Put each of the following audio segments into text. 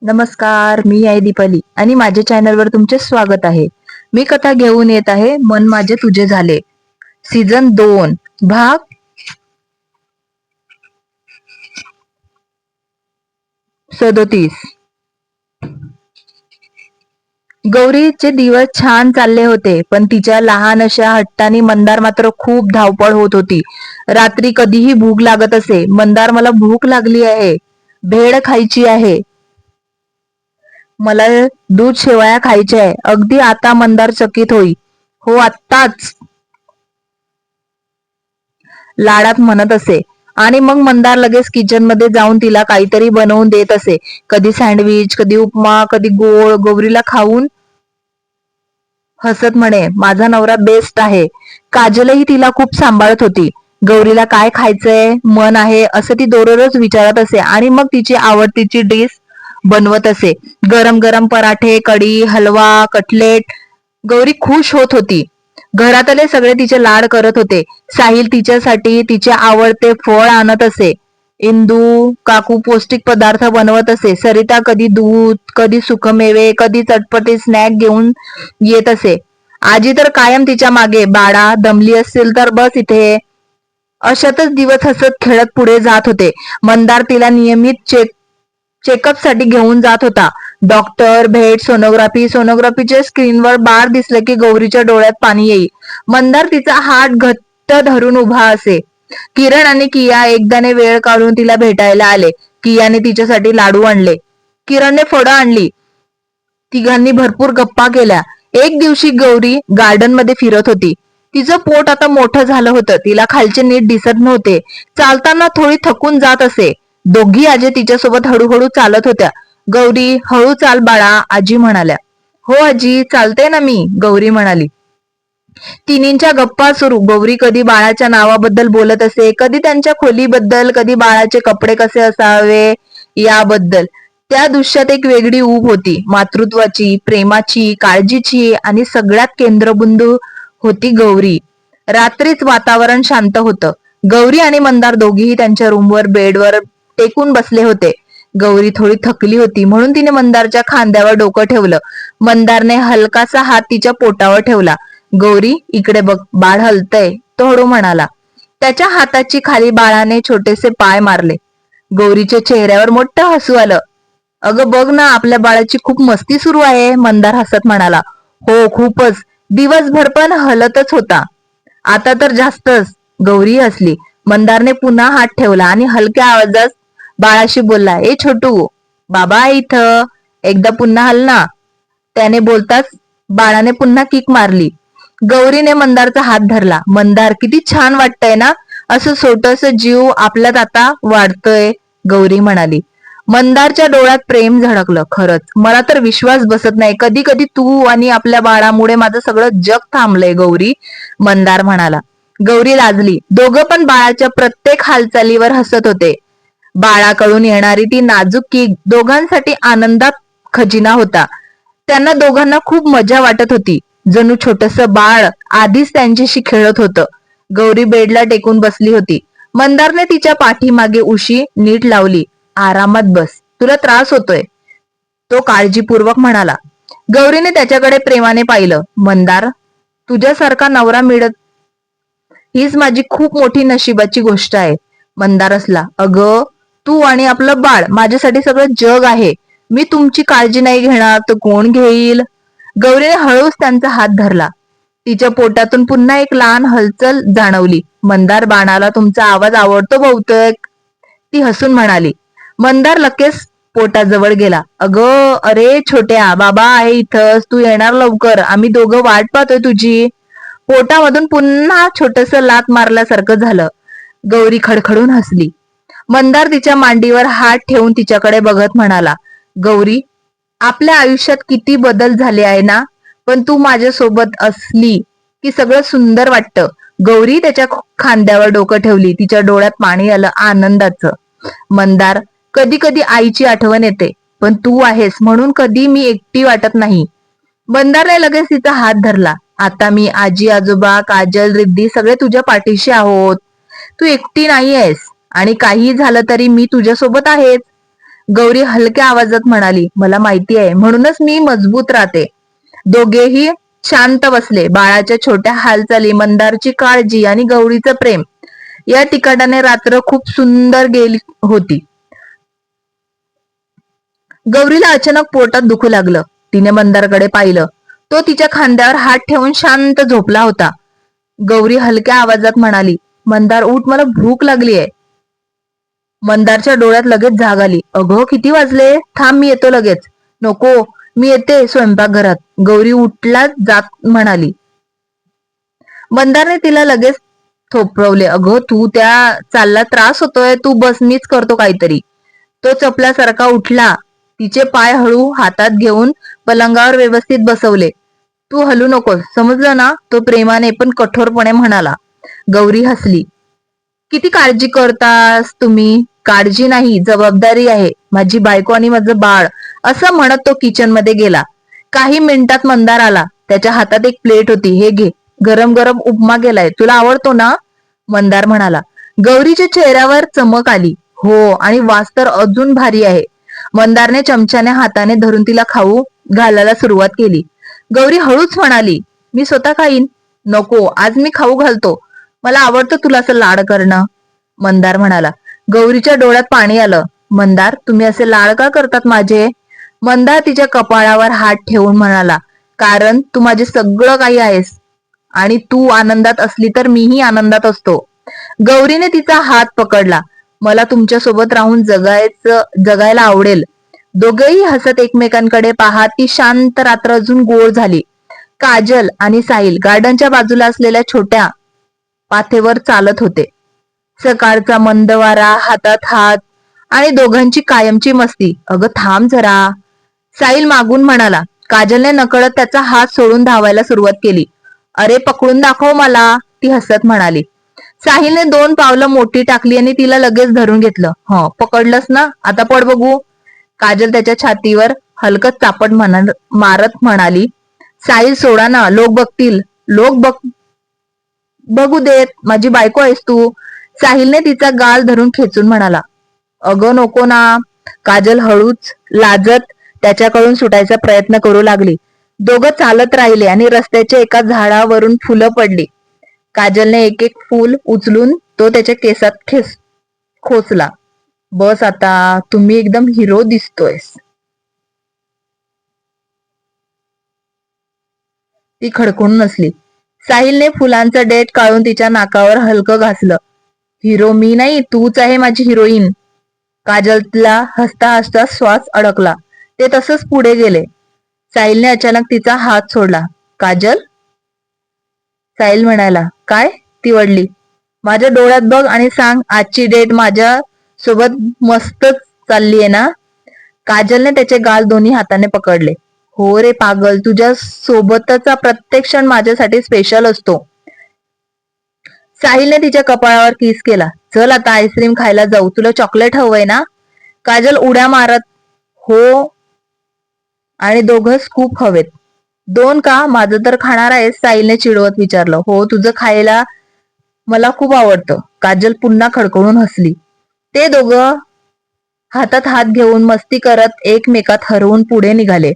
नमस्कार, मी आहे दीपाली आणि माझ्या चॅनलवर तुमचे स्वागत आहे. मी कथा घेऊन येत आहे मन माझे तुझे झाले. सीझन 2 भाग 37. गौरीचे दिवस छान चालले होते, पण तिच्या लहान अशा हट्टानी मंदार मात्र खूप धावपळ होत होती. रात्री कधीही भूक लागत असे. मंदार, मला भूक लागली आहे, भेळ खायची आहे, मला दूध शेवया खायच्या आहे. अगदी आता मंदार चकित होई. हो, आत्ताच, लाडात म्हणत असे. आणि मग मंदार लगेच किचन मध्ये जाऊन तिला काहीतरी बनवून देत असे. कधी सँडविच, कधी उपमा, कधी गोळ. गौरीला खाऊन हसत म्हणे, माझा नवरा बेस्ट आहे. काजलही तिला खूप सांभाळत होती. गौरीला काय खायचंय, मन आहे असं ती दररोज विचारत असे आणि मग तिची आवडतीची डिश बनवत असे. गरम गरम पराठे, कढी, हलवा, कटलेट. गौरी खुश होत होती. घरातले सगळे तिचे लाड करत होते. साहिल तिच्यासाठी तिचे आवडते फळ आणत असे. इंदू काकू पौष्टिक पदार्थ बनवत असे. सरिता कधी दूध, कधी सुकमेवे, कधी चटपटी स्नॅक घेऊन येत असे. आजी तर कायम तिच्या मागे, बाळा दमली असतील तर बस इथे. अशातच दिवस हसत खेळत पुढे जात होते. मंदार तिला नियमित चेकअप साठी घेऊन जात होता. डॉक्टर, भेट, सोनोग्राफी. सोनोग्राफीच्या स्क्रीनवर बाळ दिसले की गौरीच्या डोळ्यात पाणी येई. मंदार तिचा हात घट्ट धरून उभा असे. किरण आणि किया एकदाने वेळ काढून तिला भेटायला आले. कियाने तिच्यासाठी लाडू आणले, किरणने फळं आणली. तिघांनी भरपूर गप्पा केल्या. एक दिवशी गौरी गार्डन मध्ये फिरत होती. तिचं पोट आता मोठं झालं होतं. तिला खालचे नीट दिसत नव्हते. चालताना थोडी थकून जात असे. दोघी आजी तिच्यासोबत हळूहळू चालत होत्या. गौरी, हळू चाल बाळा, आजी म्हणाल्या. हो आजी, चालते ना मी, गौरी म्हणाली. तिनींच्या गप्पा सुरू. गौरी कधी बाळाच्या नावाबद्दल बोलत असे, कधी त्यांच्या खोलीबद्दल, कधी बाळाचे कपडे कसे असावे याबद्दल. त्या दृश्यात एक वेगळी ऊब होती, मातृत्वाची, प्रेमाची, काळजीची, आणि सगळ्यात केंद्रबिंदू होती गौरी. रात्रीच वातावरण शांत होतं. गौरी आणि मंदार दोघीही त्यांच्या रूमवर बेडवर टेकून बसले होते. गौरी थोडी थकली होती म्हणून तिने मंदारच्या खांद्यावर डोकं ठेवलं. मंदारने हलकासा हात तिच्या पोटावर ठेवला. गौरी, इकडे बघ, बाळ हलतय, तो हळू म्हणाला. त्याच्या हाताची खाली बाळाने छोटेसे पाय मारले. गौरीच्या चेहऱ्यावर मोठं हसू आलं. अगं बघ ना, आपल्या बाळाची खूप मस्ती सुरू आहे, मंदार हसत म्हणाला. हो, खूपच. दिवसभर पण हलतच होता. आता तर जास्तच, गौरी हसली. मंदारने पुन्हा हात ठेवला आणि हलक्या आवाजात बाळाशी बोलला. ए छोटू, बाबा आहे इथं, एकदा पुन्हा हल ना. त्याने बोलताच बाळाने पुन्हा किक मारली. गौरीने मंदारचा हात धरला. मंदार, किती छान वाटतंय ना, असं छोटस जीव आपल्यात आता वाढतोय, गौरी म्हणाली. मंदारच्या डोळ्यात प्रेम झळकलं. खरंच, मला तर विश्वास बसत नाही. कधी कधी तू आणि आपल्या बाळामुळे माझं सगळं जग थांबलंय, गौरी, मंदार म्हणाला. गौरी लाजली. दोघं पण बाळाच्या प्रत्येक हालचालीवर हसत होते. बाळाकडून येणारी ती नाजूक किक दोघांसाठी आनंदात खजिना होता. त्यांना दोघांना खूप मजा वाटत होती. जणू छोटस बाळ आधीच त्यांच्याशी खेळत होतं. गौरी बेडला टेकून बसली होती. मंदारने तिच्या पाठीमागे उशी नीट लावली. आरामात बस, तुला त्रास होतोय, तो काळजीपूर्वक म्हणाला. गौरीने त्याच्याकडे प्रेमाने पाहिलं. मंदार, तुझ्यासारखा नवरा मिळत हीच माझी खूप मोठी नशिबाची गोष्ट आहे. मंदार असला. अगं, तू आणि आपलं बाळ माझ्यासाठी सगळं जग आहे. मी तुमची काळजी नाही घेणार तर कोण घेईल. गौरीने हळूच त्यांचा हात धरला. तिच्या पोटातून पुन्हा एक लहान हलचल जाणवली. मंदार, बाणाला तुमचा आवाज आवडतो बहुतेक, ती हसून म्हणाली. मंदार लगेच पोटाजवळ गेला. अगं, अरे छोट्या, बाबा आहे इथंच, तू येणार लवकर, आम्ही दोघं वाट पाहतोय तुझी. पोटामधून पुन्हा छोटस लात मारल्यासारखं झालं. गौरी खडखडून हसली. मंदार तिच्या मांडीवर हात ठेवून तिच्याकडे बघत म्हणाला. गौरी, आपल्या आयुष्यात किती बदल झाले आहे ना, पण तू माझ्या सोबत असली की सगळं सुंदर वाटतं. गौरी त्याच्या खांद्यावर डोकं ठेवली. तिच्या डोळ्यात पाणी आलं आनंदाचं. मंदार, कधी कधी आईची आठवण येते, पण तू आहेस म्हणून कधी मी एकटी वाटत नाही. मंदारने लगेच तिचा हात धरला. आता मी, आजी, आजोबा, काजल, रिद्धी सगळे तुझ्या पाठीशी आहोत. तू एकटी नाही आहेस आणि काही झालं तरी मी तुझ्यासोबत आहेच. गौरी हलक्या आवाजात म्हणाली, मला माहिती आहे, म्हणूनच मी मजबूत राहते. दोघेही शांत बसले. बाळाच्या छोट्या हालचाली, मंदारची काळजी आणि गौरीचं प्रेम या ठिकाणाने रात्र खूप सुंदर गेली होती. गौरीला अचानक पोटात दुखू लागलं. तिने मंदारकडे पाहिलं. तो तिच्या खांद्यावर हात ठेवून शांत झोपला होता. गौरी हलक्या आवाजात म्हणाली, मंदार उठ, मला भूक लागली आहे. मंदारच्या डोळ्यात लगेच झाग आली. अगं किती वाजले? थांब, मी येतो लगेच. नको, मी येते स्वयंपाकघरात, गौरी उठला जात म्हणाली. मंदारने तिला लगेच थोपवले. अगं तू त्या चालला त्रास होतोय, तू बस, मीच करतो काहीतरी. तो चपल्यासारखा उठला. तिचे पाय हळू हातात घेऊन पलंगावर व्यवस्थित बसवले. तू हलू नकोस, समजलं ना? तो प्रेमाने पण कठोरपणे म्हणाला. गौरी हसली. किती काळजी करतास तुम्ही? काळजी नाही, जबाबदारी आहे. माझी बायको आणि माझं बाळ, असं म्हणत तो किचन मध्ये गेला. काही मिनिटात मंदार आला. त्याच्या हातात एक प्लेट होती. हे घे, गरम गरम उपमा केलाय, तुला आवडतो ना? मंदार म्हणाला. गौरीच्या चेहऱ्यावर चमक आली. हो, आणि वास तर अजून भारी आहे. मंदारने चमच्याने हाताने धरून तिला खाऊ घालायला सुरुवात केली. गौरी हळूच म्हणाली, मी स्वतः खाईन. नको, आज मी खाऊ घालतो, मला आवडतं तुला असं लाड करणं. मंदार म्हणाला. गौरीच्या डोळ्यात पाणी आलं. मंदार, तुम्ही असे लाड का करतात माझे? मंदार तिच्या कपाळावर हात ठेवून म्हणाला, कारण तू माझे सगळं काही आहेस, आणि तू आनंदात असली तर मीही आनंदात असतो. गौरीने तिचा हात पकडला. मला तुमच्या सोबत राहून जगायला आवडेल. दोघेही हसत एकमेकांकडे पाहत ती शांत रात्र अजून गोड झाली. काजल आणि साहिल गार्डनच्या बाजूला असलेल्या छोट्या पाथेवर चालत होते. सकाळचा मंद वारा, हातात हात, आणि दोघांची कायमची मस्ती. अगं थांब जरा, साहिल मागून म्हणाला. काजलने नकळत त्याचा हात सोडून धावायला सुरुवात केली. अरे पकडून दाखव मला, ती हसत म्हणाली. साहिलने 2 पावलं मोठी टाकली आणि तिला लगेच धरून घेतलं. पकडलंस ना, आता पड बघू. काजल त्याच्या छातीवर हलकत चापट मारत म्हणाली. साहिल सोडा ना, लोक बघतील. बघू देत, माझी बायको आहेस तू. साहिलने तिचा गाल धरून खेचून म्हणाला. अगं नको ना. काजल हळूच लाजत त्याच्याकडून सुटायचा प्रयत्न करू लागली. दोघं चालत राहिले आणि रस्त्याच्या एका झाडावरून फुलं पडली. काजलने एक एक फूल उचलून तो त्याच्या केसात खोचला. बस आता, तुम्ही एकदम हिरो दिसतोयस. ती खडकून नसली. साहिलने फुलांचा डेट काढून तिच्या नाकावर हलकं घासलं. हिरो मी नाही, तूच आहे माझी हिरोईन. काजलला हसता हसता श्वास अडकला. ते तसंच पुढे गेले. साहिलने अचानक तिचा हात सोडला. काजल, साहिल म्हणाला. काय? ती वळली. माझ्या डोळ्यात बघ आणि सांग, आजची डेट माझ्या सोबत मस्तच चालली आहे ना? काजलने त्याचे गाल दोन्ही हाताने पकडले. हो रे पागल, तुझ्या सोबतचा प्रत्येक क्षण माझ्यासाठी स्पेशल असतो. साहिलने तिच्या कपाळावर किस केला. चल आता आईस्क्रीम खायला जाऊ, तुला चॉकलेट हवंय ना? काजल उड्या मारत हो, आणि दोघं स्कूप हवेत. 2 का? माझं तर खाणार आहेस? साहिलने चिडवत विचारलं. हो, तुझं खायला मला खूप आवडतं. काजल पुन्हा खडखडून हसली. ते दोघं हातात हात घेऊन मस्ती करत एकमेकात हरवून पुढे निघाले.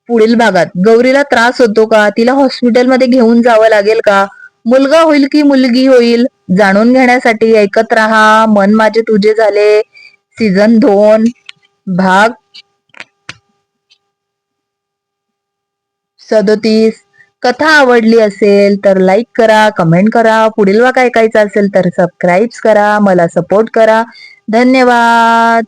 पुढील भागात. गौरीला त्रास होतो का? तिला हॉस्पिटलमध्ये घेऊन जावं लागेल का? मुलगा होईल की मुलगी होईल? जाणून घेण्यासाठी ऐकत राहा मन माझे तुझे झाले सीझन 2 भाग 37. कथा आवडली असेल तर लाईक करा, कमेंट करा. पुढील भाग ऐकायचा असेल तर सबस्क्राईब करा, मला सपोर्ट करा. धन्यवाद.